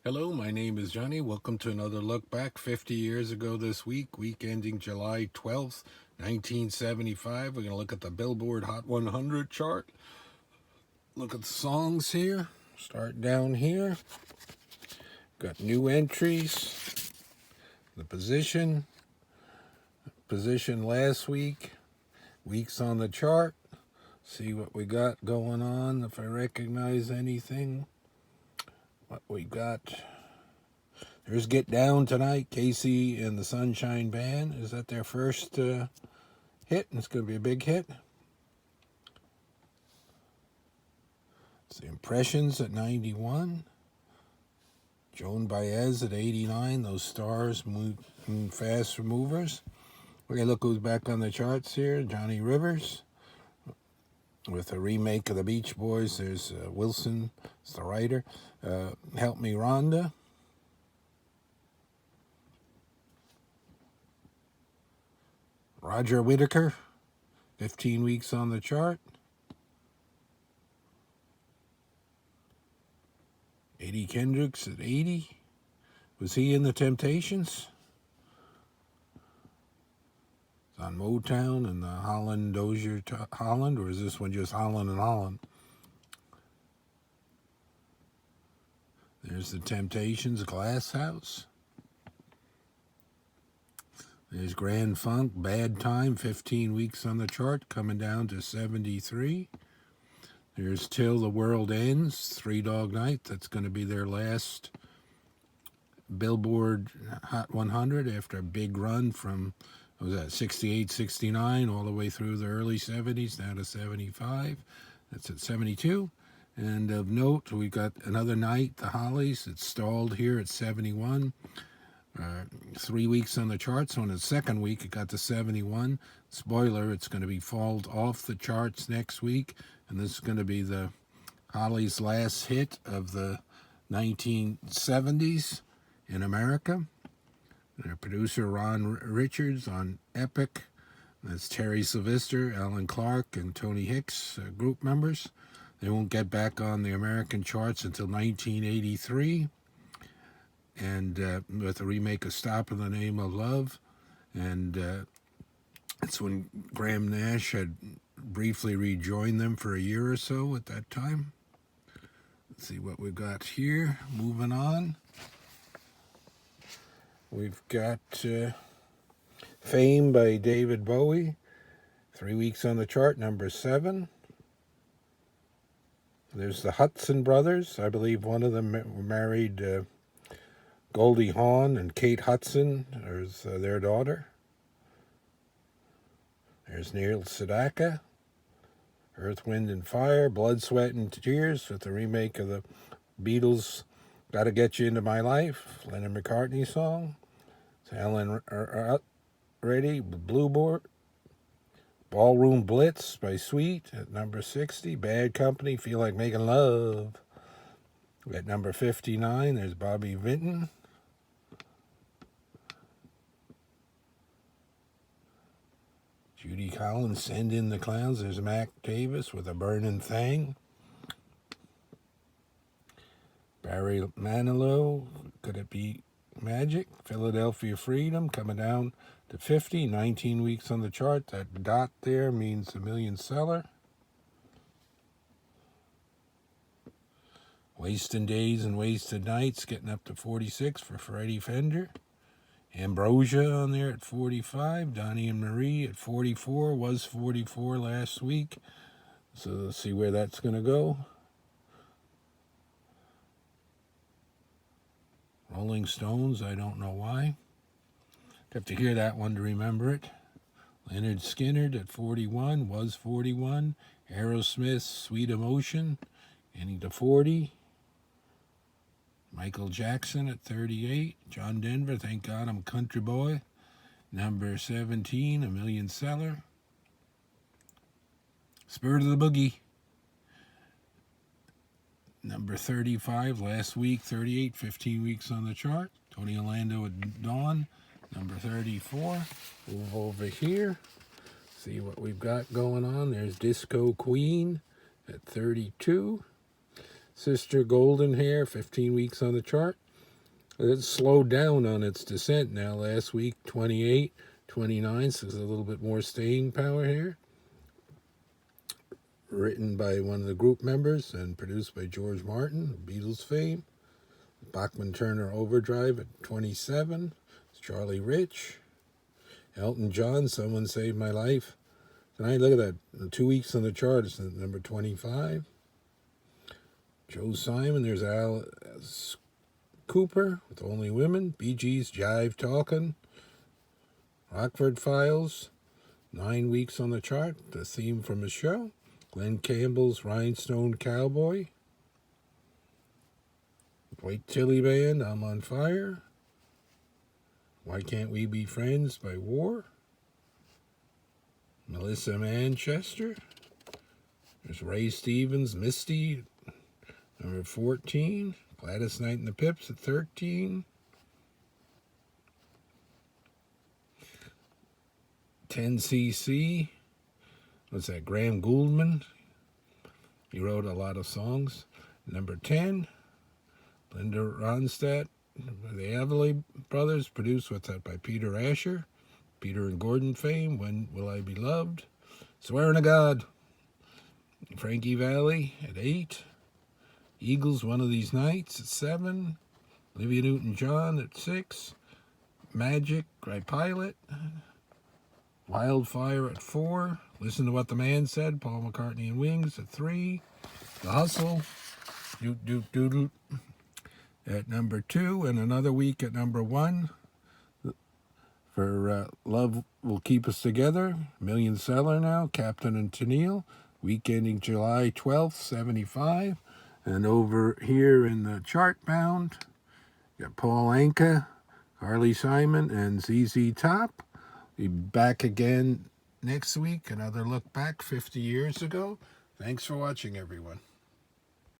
Hello, my name is Johnny. Welcome to another look back 50 years ago this week ending July 12th, 1975. We're going to look at the Billboard Hot 100 chart. Look at the songs here. Start down here. Got new entries. The position last week. Weeks on the chart. See what we got going on, if I recognize anything. What we got. There's Get Down tonight. Casey and the Sunshine Band. Is that their first hit? It's going to be a big hit. It's the Impressions at 91. Joan Baez at 89. Those stars move fast movers. Okay, look who's back on the charts here. Johnny Rivers. With a remake of the Beach Boys. There's Wilson, it's the writer. Help Me Rhonda. Roger Whittaker, 15 weeks on the chart. Eddie Kendricks at 80. Was he in the Temptations? It's on Motown and the Holland Dozier Holland, or is this one just Holland and Holland? There's the Temptations, Glass House. There's Grand Funk, Bad Time, 15 weeks on the chart, coming down to 73. There's Till the World Ends, Three Dog Night. That's going to be their last Billboard Hot 100 after a big run from, what was that, 68, 69, all the way through the early 70s, down to 75. That's at 72. And of note, we got Another Night, the Hollies. It's stalled here at 71. 3 weeks on the charts. So in the second week, it got to 71. Spoiler, it's going to be falled off the charts next week. And this is going to be the Hollies' last hit of the 1970s in America. Their producer, Ron Richards, on Epic. That's Terry Sylvester, Alan Clark, and Tony Hicks, group members. They won't get back on the American charts until 1983. And with a remake of Stop in the Name of Love. And that's when Graham Nash had briefly rejoined them for a year or so at that time. Let's see what we've got here. Moving on. We've got Fame by David Bowie. 3 weeks on the chart, number 7. There's the Hudson Brothers. I believe one of them married Goldie Hawn and Kate Hudson. There's their daughter. There's Neil Sedaka. Earth, Wind, and Fire. Blood, Sweat, and Tears with the remake of the Beatles' Gotta Get You Into My Life. Lennon McCartney song. It's Helen Reddy, Blueboard. Ballroom Blitz by Sweet at number 60. Bad Company, Feel Like Making Love. At number 59, there's Bobby Vinton. Judy Collins, Send in the Clowns. There's Mac Davis with A Burning Thing. Barry Manilow, Could It Be Magic? Philadelphia Freedom, coming down to 50, 19 weeks on the chart. That dot there means a million seller. Wasting Days and Wasted Nights, getting up to 46 for Freddie Fender. Ambrosia on there at 45. Donnie and Marie at 44. Was 44 last week. So let's see where that's going to go. Rolling Stones, I don't know why. Have to hear that one to remember it. Leonard Skinner at 41. Was 41. Aerosmith, Sweet Emotion, getting to 40. Michael Jackson at 38. John Denver, Thank God I'm a Country Boy. Number 17, a million seller. Spirit of the Boogie. Number 35, last week, 38, 15 weeks on the chart. Tony Orlando at Dawn, number 34. Move over here. See what we've got going on. There's Disco Queen at 32. Sister Golden Hair, 15 weeks on the chart. It's slowed down on its descent now. Last week, 28, 29, so there's a little bit more staying power here. Written by one of the group members and produced by George Martin, Beatles fame. Bachman-Turner Overdrive at 27. It's Charlie Rich. Elton John, Someone Saved My Life. Tonight, look at that. 2 weeks on the chart, it's at number 25. Joe Simon, there's Alice Cooper with Only Women. Bee Gees, Jive Talkin'. Rockford Files, 9 weeks on the chart, the theme from a show. Glenn Campbell's Rhinestone Cowboy. White Tilly Band, I'm on Fire. Why Can't We Be Friends by War. Melissa Manchester. There's Ray Stevens, Misty, number 14. Gladys Knight and the Pips at 13. 10cc. What's that? Graham Gouldman. He wrote a lot of songs. Number 10. Linda Ronstadt. The Everly Brothers, produced with that by Peter Asher. Peter and Gordon fame. When Will I Be Loved? Swearing to God. Frankie Valli at 8. Eagles, One of These Nights at 7. Olivia Newton-John at 6. Magic by Pilot. Wildfire at 4. Listen to What the Man Said, Paul McCartney and Wings at 3. The Hustle, Doot Doot Doot Doot at number 2. And another week at number 1 for Love Will Keep Us Together. Million seller now, Captain and Tennille. Week ending July 12th, 75. And over here in the chart bound, got Paul Anka, Carly Simon, and ZZ Top. Be back again next week. Another look back 50 years ago. Thanks for watching, everyone.